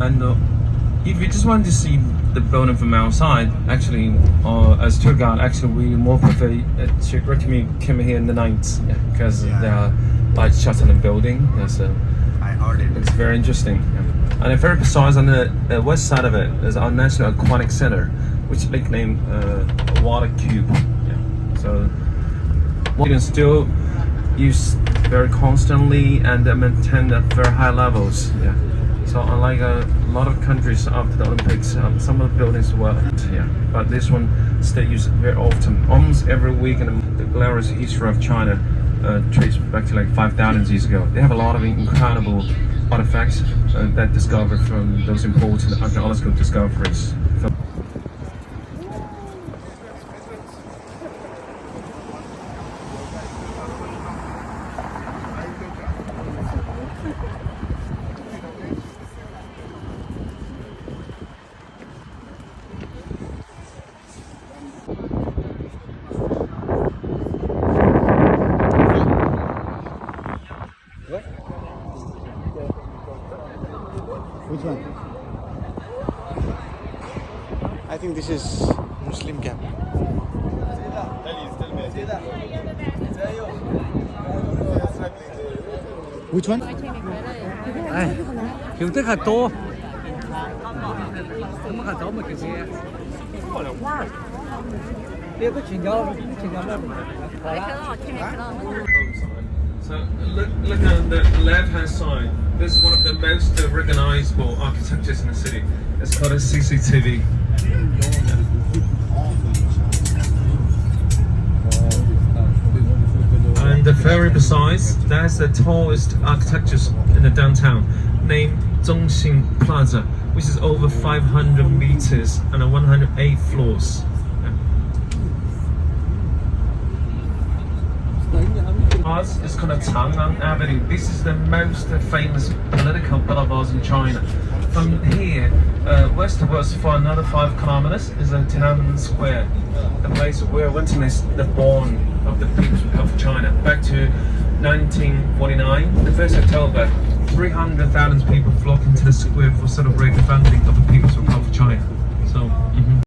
And if you just want to see the building from outside, actually, as tour guide, actually we more prefer to recommend come here in the night, because there are lights shut on the building. So I heard it. it's very interesting. And very precise on the west side of it is our National Aquatic Center, which is nicknamed Water Cube. So you can still use very constantly and maintain at very high levels. So unlike a lot of countries after the Olympics, some of the buildings were, but this one still used very often, almost every week. And the glorious history of China traces back to like 5,000 years ago. They have a lot of incredible artifacts that discovered from those important archaeological discoveries. Which one? I think this is Muslim camp. Which one? 用得係多，咁係走咪叫咩？呢個全有咩？ So look at the left-hand side. This is one of the most recognizable architectures in the city. It's called a CCTV. And very precise, that's the tallest architecture in the downtown, named Zhongxin Plaza, which is over 500 meters and 108 floors. It's called Chang'an Avenue. This is the most famous political boulevards in China. From here, westwards for another 5 kilometers is a Tiananmen Square, the place where witnessed the born of the People's Republic of China. Back to 1949, the 1st October, 300,000 people flocked into the square for celebrate the founding of the People's Republic of China. So